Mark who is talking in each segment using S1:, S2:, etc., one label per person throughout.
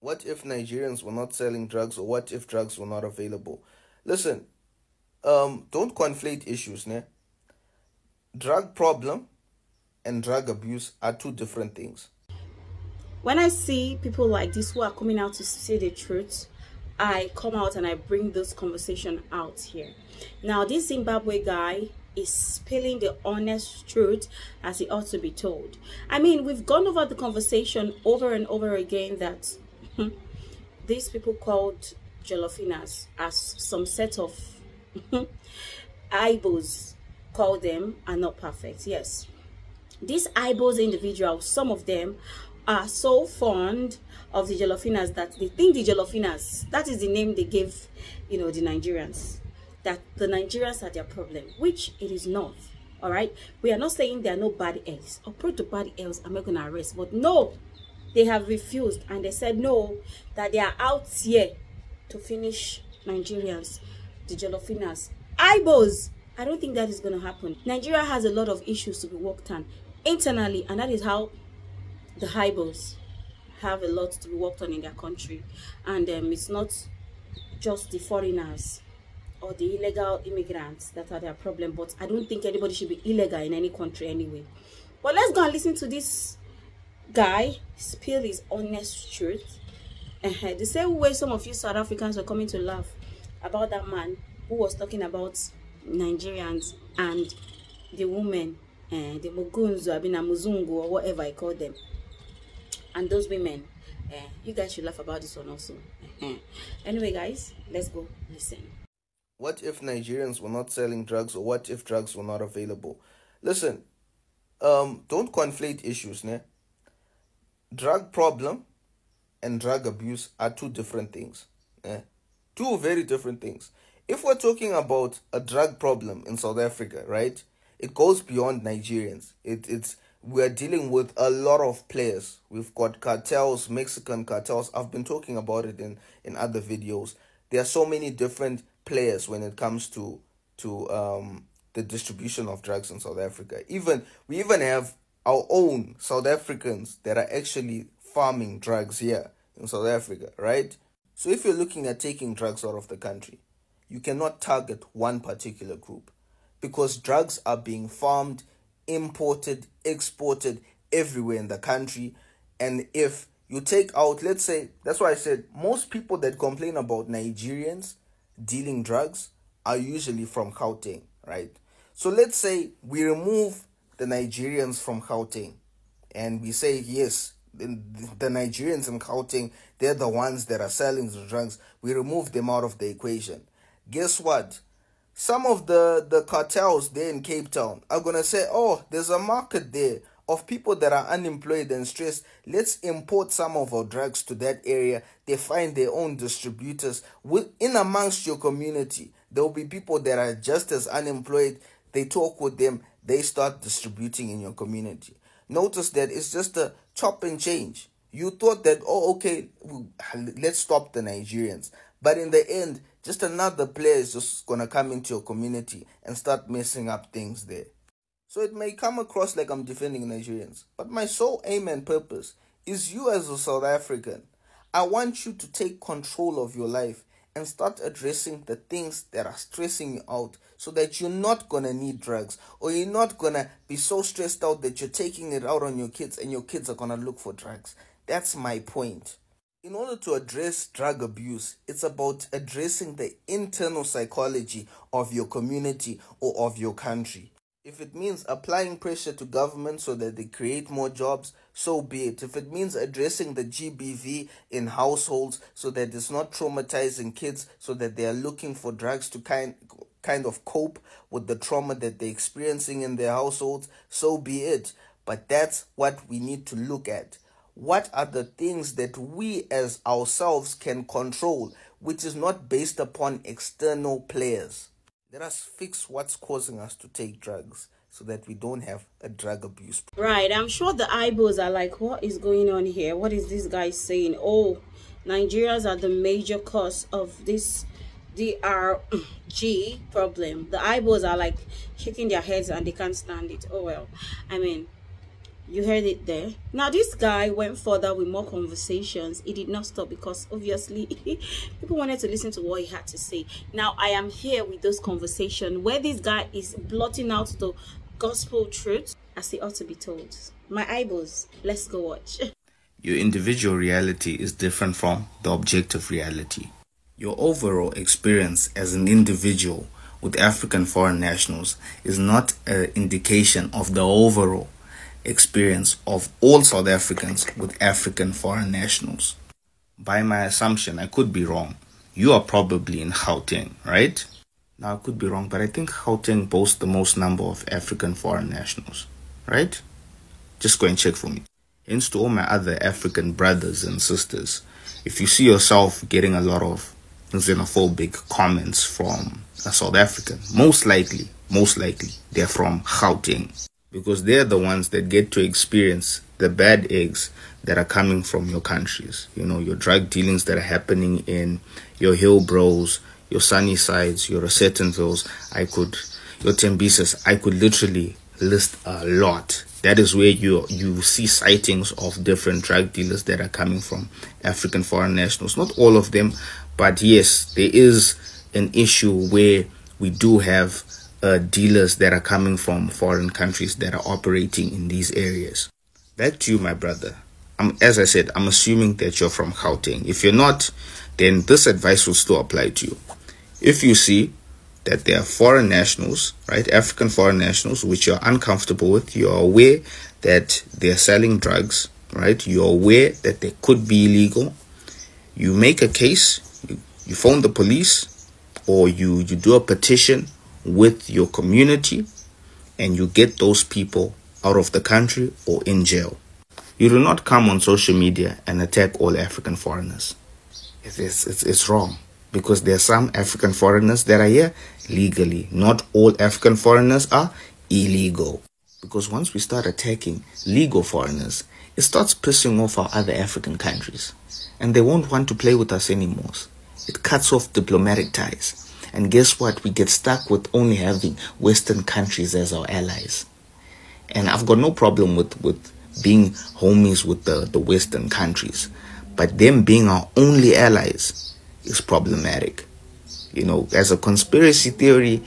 S1: What if Nigerians were not selling drugs, or what if drugs were not available? Listen, don't conflate issues, ne? Drug problem and drug abuse are two different things.
S2: When I see people like this who are coming out to say the truth, I come out and I bring this conversation out here. Now, this Zimbabwe guy is spilling the honest truth as it ought to be told. I mean, we've gone over the conversation over and over again that these people called Jolofinas, as some set of Ibos call them, are not perfect. Yes, these Ibos individuals, some of them are so fond of the Jolofinas that they think the Jolofinas, that is the name they gave, the Nigerians, that the Nigerians are their problem, which it is not. All right, we are not saying there are no bad eggs. Approach to bad eggs, I'm not gonna arrest, but no, they have refused, and they said no, that they are out here to finish Nigerians, the Jolofinas, Ibos. I don't think that is going to happen. Nigeria has a lot of issues to be worked on internally, and that is how the Ibos have a lot to be worked on in their country. And it's not just the foreigners or the illegal immigrants that are their problem, but I don't think anybody should be illegal in any country anyway. But let's go and listen to this guy spill his honest truth. The same way some of you South Africans were coming to laugh about that man who was talking about Nigerians and the women, the Mugunzu, Muzungu, or whatever I call them, and those women. You guys should laugh about this one also. Anyway, guys, let's go listen.
S1: What if Nigerians were not selling drugs, or what if drugs were not available? Listen, don't conflate issues, ne? Drug problem and drug abuse are two different things. Two very different things. If we're talking about a drug problem in South Africa, right, it goes beyond Nigerians. We're dealing with a lot of players. We've got cartels, Mexican cartels. I've been talking about it in other videos. There are so many different players when it comes to the distribution of drugs in South Africa. We even have our own South Africans that are actually farming drugs here in South Africa, right? So if you're looking at taking drugs out of the country, you cannot target one particular group, because drugs are being farmed, imported, exported everywhere in the country. And if you take out, let's say, that's why I said most people that complain about Nigerians dealing drugs are usually from Gauteng, right? So let's say we remove the Nigerians from Gauteng and we say, yes, the Nigerians in Gauteng, they're the ones that are selling the drugs. We remove them out of the equation. Guess what? Some of the cartels there in Cape Town are going to say, oh, there's a market there of people that are unemployed and stressed. Let's import some of our drugs to that area. They find their own distributors. In amongst your community, there will be people that are just as unemployed. They talk with them. They start distributing in your community. Notice that it's just a chop and change. You thought that, oh, okay, let's stop the Nigerians. But in the end, just another player is just going to come into your community and start messing up things there. So it may come across like I'm defending Nigerians, but my sole aim and purpose is you as a South African. I want you to take control of your life and start addressing the things that are stressing you out, so that you're not going to need drugs, or you're not going to be so stressed out that you're taking it out on your kids and your kids are going to look for drugs. That's my point. In order to address drug abuse, it's about addressing the internal psychology of your community or of your country. If it means applying pressure to government so that they create more jobs, so be it. If it means addressing the GBV in households so that it's not traumatizing kids, so that they are looking for drugs to kind of cope with the trauma that they're experiencing in their households, so be it. But that's what we need to look at. What are the things that we as ourselves can control, which is not based upon external players? Let us fix what's causing us to take drugs so that we don't have a drug abuse.
S2: Right, I'm sure the eyeballs are like, what is going on here? What is this guy saying? Oh, Nigerians are the major cause of this DRG problem. The eyeballs are like shaking their heads and they can't stand it. Oh well, I mean, You heard it there. Now, this guy went further with more conversations. He did not stop because obviously people wanted to listen to what he had to say. Now, I am here with those conversations where this guy is blotting out the gospel truth as he ought to be told. My eyeballs, let's go watch.
S3: Your individual reality is different from the objective reality. Your overall experience as an individual with African foreign nationals is not an indication of the overall experience of all South Africans with African foreign nationals. By my assumption, I could be wrong. You are probably in Gauteng, right? Now, I could be wrong, but I think Gauteng boasts the most number of African foreign nationals, right? Just go and check for me. Hence, to all my other African brothers and sisters, if you see yourself getting a lot of xenophobic comments from a South African, most likely, they're from Gauteng. Because they're the ones that get to experience the bad eggs that are coming from your countries. You know, your drug dealings that are happening in your Hillbros, your Sunnysides, your Rosettenvilles, your Tembisas, I could literally list a lot. That is where you see sightings of different drug dealers that are coming from African foreign nationals. Not all of them, but yes, there is an issue where we do have dealers that are coming from foreign countries that are operating in these areas. Back to you, my brother. As I said, I'm assuming that you're from Gauteng. If you're not, then this advice will still apply to you. If you see that there are foreign nationals, right, African foreign nationals, which you're uncomfortable with, you're aware that they're selling drugs, right, you're aware that they could be illegal, you make a case, you phone the police, or you do a petition with your community, and you get those people out of the country or in jail. You do not come on social media and attack all African foreigners. It's wrong, because there are some African foreigners that are here legally. Not all African foreigners are illegal. Because once we start attacking legal foreigners, it starts pissing off our other African countries, and they won't want to play with us anymore. It cuts off diplomatic ties. And guess what? We get stuck with only having Western countries as our allies. And I've got no problem with being homies with the Western countries. But them being our only allies is problematic. You know, as a conspiracy theory,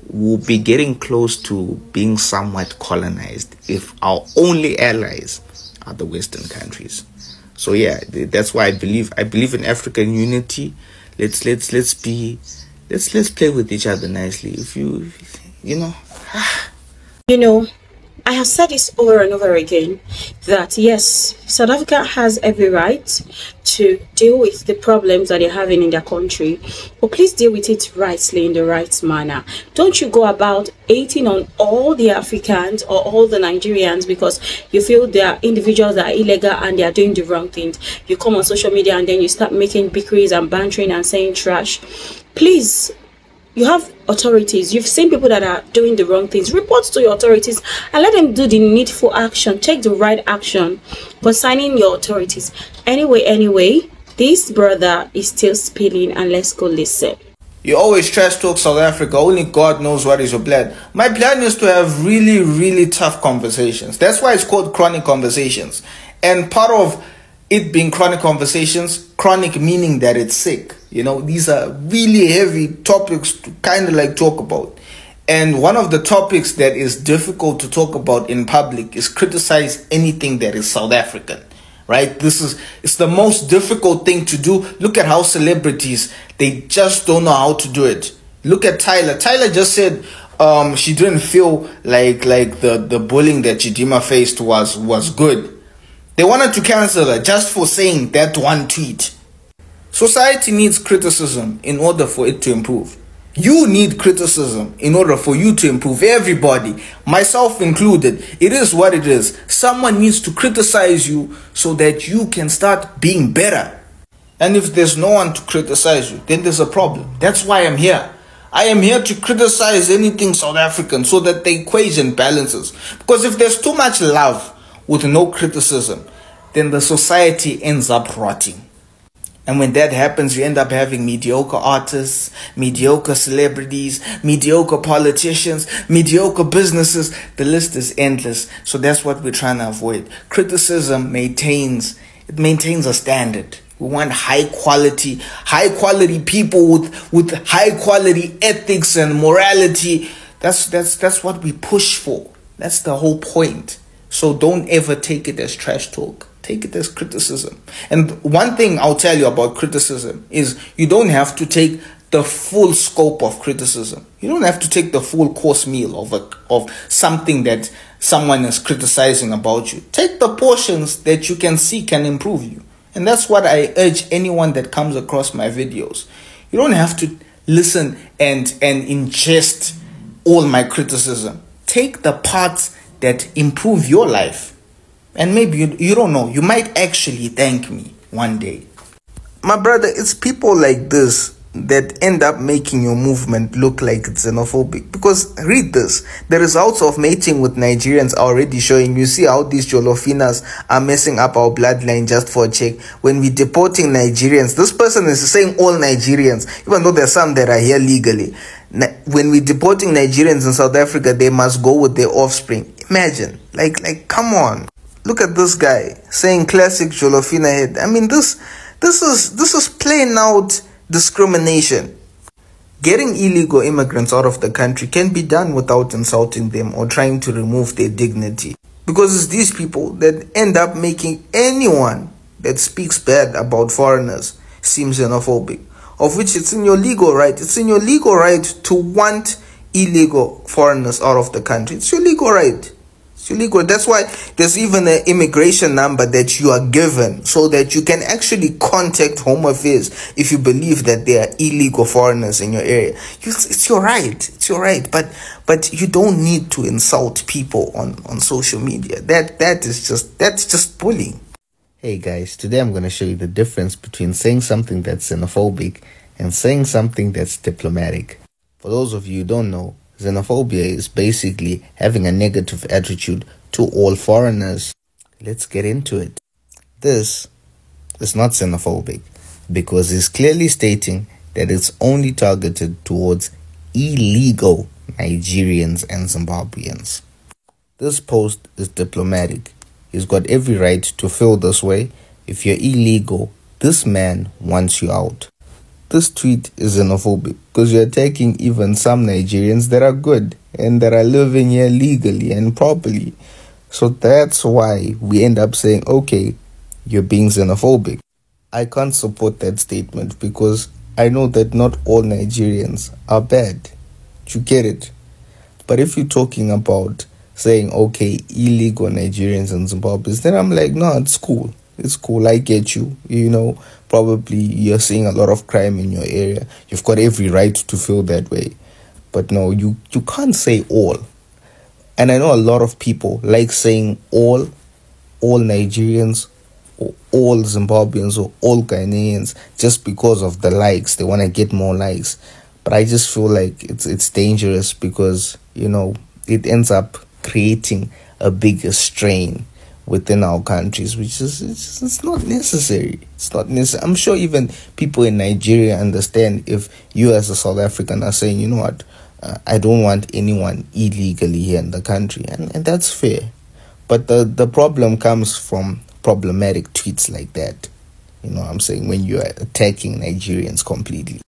S3: we'll be getting close to being somewhat colonized if our only allies are the Western countries. So yeah, that's why I believe in African unity. Let's play with each other nicely. If you
S2: know, I have said this over and over again that yes, South Africa has every right to deal with the problems that they're having in their country, but please deal with it rightly, in the right manner. Don't you go about hating on all the Africans or all the Nigerians because you feel they are individuals that are illegal and they are doing the wrong things. You come on social media and then you start making bickeries and bantering and saying trash. Please, you have authorities. You've seen people that are doing the wrong things. Report to your authorities and let them do the needful action. Take the right action concerning your authorities. Anyway, this brother is still spilling, and let's go listen.
S1: You always trash talk South Africa. Only God knows what is your plan. My plan is to have really, really tough conversations. That's why it's called chronic conversations. And part of it being chronic conversations, chronic meaning that it's sick. You know, these are really heavy topics to kind of like talk about. And one of the topics that is difficult to talk about in public is criticize anything that is South African, right? It's the most difficult thing to do. Look at how celebrities, they just don't know how to do it. Look at Tyler. Tyler just said she didn't feel like the bullying that Chidima faced was good. They wanted to cancel her just for saying that one tweet. Society needs criticism in order for it to improve. You need criticism in order for you to improve. Everybody, myself included. It is what it is. Someone needs to criticize you so that you can start being better. And if there's no one to criticize you, then there's a problem. That's why I'm here. I am here to criticize anything South African so that the equation balances. Because if there's too much love with no criticism, then the society ends up rotting.
S3: And when that happens, you end up having mediocre artists, mediocre celebrities, mediocre politicians, mediocre businesses. The list is endless. So that's what we're trying to avoid. Criticism maintains a standard. We want high quality people with high quality ethics and morality. That's what we push for. That's the whole point. So don't ever take it as trash talk. Take it as criticism. And one thing I'll tell you about criticism is you don't have to take the full scope of criticism. You don't have to take the full course meal of something that someone is criticizing about you. Take the portions that you can see can improve you. And that's what I urge anyone that comes across my videos. You don't have to listen and ingest all my criticism. Take the parts that improve your life. And maybe you don't know, you might actually thank me one day.
S1: My brother, it's people like this that end up making your movement look like it's xenophobic. Because read this, the results of mating with Nigerians are already showing. You see how these Jolofinas are messing up our bloodline just for a check. When we're deporting Nigerians, this person is saying all Nigerians, even though there's some that are here legally. When we're deporting Nigerians in South Africa, they must go with their offspring. Imagine, like come on. Look at this guy saying classic Jolofina head. I mean, this is plain out discrimination. Getting illegal immigrants out of the country can be done without insulting them or trying to remove their dignity. Because it's these people that end up making anyone that speaks bad about foreigners seem xenophobic. Of which it's in your legal right. It's in your legal right to want illegal foreigners out of the country. It's your legal right. It's illegal. That's why there's even an immigration number that you are given so that you can actually contact Home Affairs if you believe that there are illegal foreigners in your area. It's your right. It's your right. But you don't need to insult people on social media. That's just bullying.
S3: Hey guys, today I'm going to show you the difference between saying something that's xenophobic and saying something that's diplomatic. For those of you who don't know, xenophobia is basically having a negative attitude to all foreigners. Let's get into it. This is not xenophobic because it's clearly stating that it's only targeted towards illegal Nigerians and Zimbabweans. This post is diplomatic. He's got every right to feel this way. If you're illegal, this man wants you out. This tweet is xenophobic because you're attacking even some Nigerians that are good and that are living here legally and properly. So that's why we end up saying, okay, you're being xenophobic. I can't support that statement because I know that not all Nigerians are bad. You get it? But if you're talking about saying, okay, illegal Nigerians and Zimbabweans, then I'm like, no, it's cool. It's cool. I get you. You know, probably you're seeing a lot of crime in your area. You've got every right to feel that way. But no, you can't say all. And I know a lot of people like saying all Nigerians or all Zimbabweans or all Ghanaians just because of the likes. They want to get more likes. But I just feel like it's dangerous because, you know, it ends up creating a bigger strain within our countries, which is it's not necessary. It's not necessary. I'm sure even people in Nigeria understand if you as a South African are saying, you know what, I don't want anyone illegally here in the country, and that's fair. But the problem comes from problematic tweets like that. You know what I'm saying? When you are attacking Nigerians completely.